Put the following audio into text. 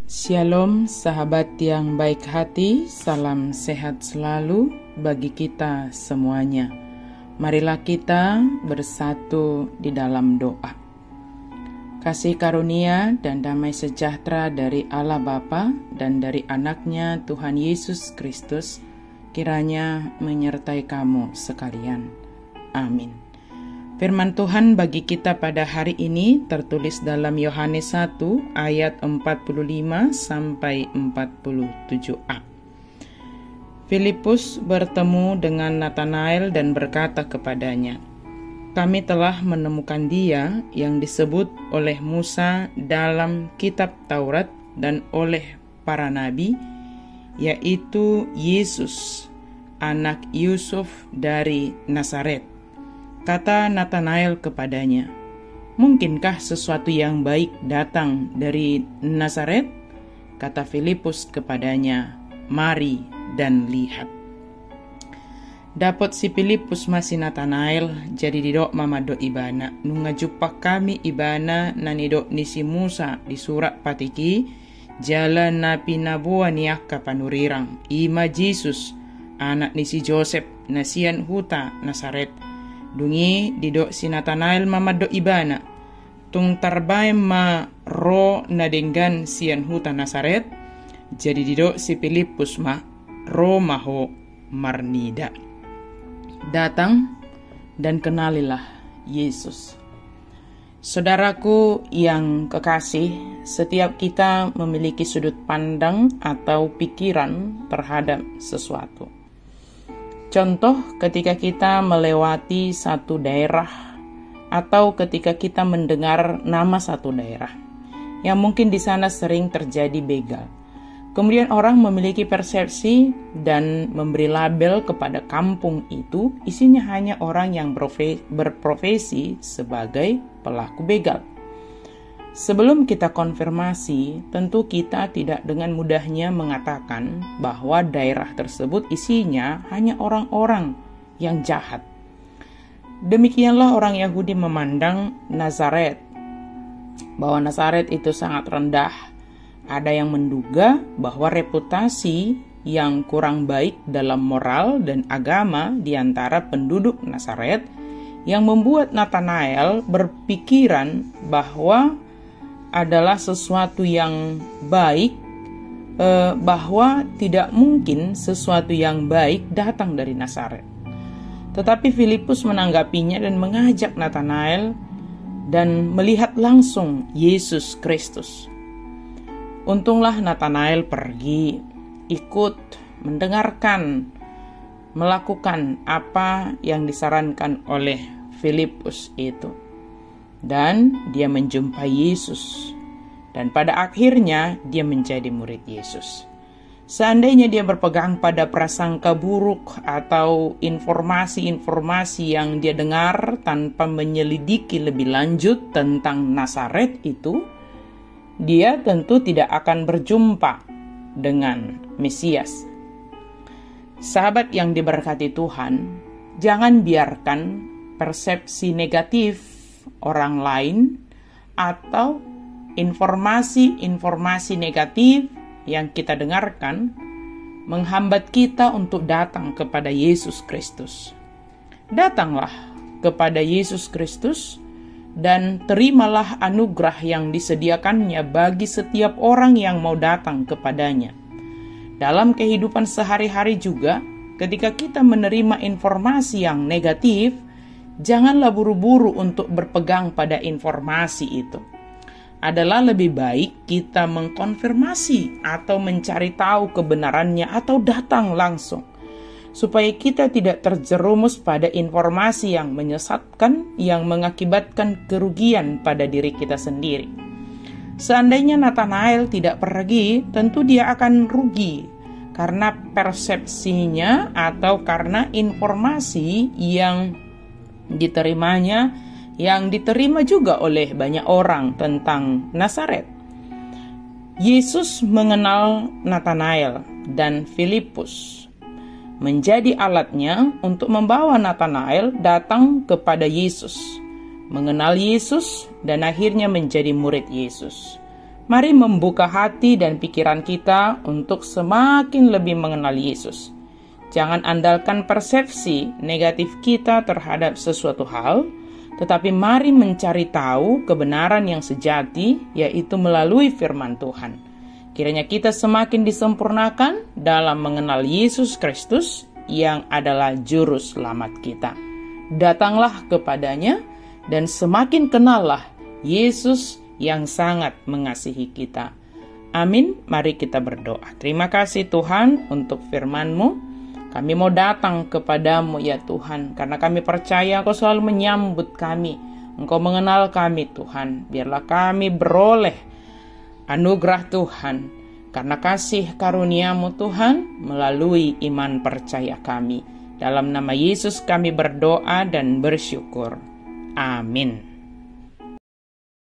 Shalom sahabat yang baik hati, salam sehat selalu bagi kita semuanya. Marilah kita bersatu di dalam doa. Kasih karunia dan damai sejahtera dari Allah Bapa dan dari anaknya Tuhan Yesus Kristus kiranya menyertai kamu sekalian. Amin. Firman Tuhan bagi kita pada hari ini tertulis dalam Yohanes 1 ayat 45 sampai 47a. Filipus bertemu dengan Natanael dan berkata kepadanya, "Kami telah menemukan Dia yang disebut oleh Musa dalam kitab Taurat dan oleh para nabi, yaitu Yesus, anak Yusuf dari Nazaret." Kata Natanael kepadanya, "Mungkinkah sesuatu yang baik datang dari Nazaret?" Kata Filipus kepadanya, "Mari dan lihat." Dapat si Filipus masih Natanael jadi didok mama do ibana nunga jupak kami ibana nanidok nisi Musa di surat patiki jalan napi nabua niaka panurirang ima Jesus anak nisi Joseph nasian huta Nazaret. Dungi didok si Natanael mamado ibana tung tarbae ma ro nadenggan sian huta Nazaret, jadi didok si Filipus ma ro maho marnida. Datang dan kenalilah Yesus. Saudaraku yang kekasih, setiap kita memiliki sudut pandang atau pikiran terhadap sesuatu. Contoh ketika kita melewati satu daerah atau ketika kita mendengar nama satu daerah yang mungkin di sana sering terjadi begal. Kemudian orang memiliki persepsi dan memberi label kepada kampung itu isinya hanya orang yang berprofesi sebagai pelaku begal. Sebelum kita konfirmasi, tentu kita tidak dengan mudahnya mengatakan bahwa daerah tersebut isinya hanya orang-orang yang jahat. Demikianlah orang Yahudi memandang Nazaret, bahwa Nazaret itu sangat rendah. Ada yang menduga bahwa reputasi yang kurang baik dalam moral dan agama di antara penduduk Nazaret yang membuat Natanael berpikiran bahwa adalah sesuatu yang baik, bahwa tidak mungkin sesuatu yang baik datang dari Nazaret. Tetapi Filipus menanggapinya dan mengajak Natanael dan melihat langsung Yesus Kristus. Untunglah Natanael pergi, ikut, mendengarkan, melakukan apa yang disarankan oleh Filipus itu. Dan dia menjumpai Yesus. Dan pada akhirnya dia menjadi murid Yesus. Seandainya dia berpegang pada prasangka buruk atau informasi-informasi yang dia dengar tanpa menyelidiki lebih lanjut tentang Nazaret itu, dia tentu tidak akan berjumpa dengan Mesias. Sahabat yang diberkati Tuhan, jangan biarkan persepsi negatif orang lain atau informasi-informasi negatif yang kita dengarkan menghambat kita untuk datang kepada Yesus Kristus. Datanglah kepada Yesus Kristus dan terimalah anugerah yang disediakannya bagi setiap orang yang mau datang kepadanya. Dalam kehidupan sehari-hari juga, ketika kita menerima informasi yang negatif, janganlah buru-buru untuk berpegang pada informasi itu. Adalah lebih baik kita mengkonfirmasi atau mencari tahu kebenarannya atau datang langsung, supaya kita tidak terjerumus pada informasi yang menyesatkan yang mengakibatkan kerugian pada diri kita sendiri. Seandainya Natanael tidak pergi, tentu dia akan rugi karena persepsinya atau karena informasi yang diterimanya, yang diterima juga oleh banyak orang tentang Nazaret. Yesus mengenal Natanael dan Filipus menjadi alatnya untuk membawa Natanael datang kepada Yesus, mengenal Yesus dan akhirnya menjadi murid Yesus. Mari membuka hati dan pikiran kita untuk semakin lebih mengenal Yesus. Jangan andalkan persepsi negatif kita terhadap sesuatu hal, tetapi mari mencari tahu kebenaran yang sejati, yaitu melalui firman Tuhan. Kiranya kita semakin disempurnakan dalam mengenal Yesus Kristus yang adalah juru selamat kita. Datanglah kepadanya dan semakin kenallah Yesus yang sangat mengasihi kita. Amin. Mari kita berdoa. Terima kasih Tuhan untuk firman-Mu. Kami mau datang kepadamu ya Tuhan, karena kami percaya Engkau selalu menyambut kami. Engkau mengenal kami Tuhan. Biarlah kami beroleh anugerah Tuhan, karena kasih karunia-Mu Tuhan, melalui iman percaya kami. Dalam nama Yesus kami berdoa dan bersyukur. Amin.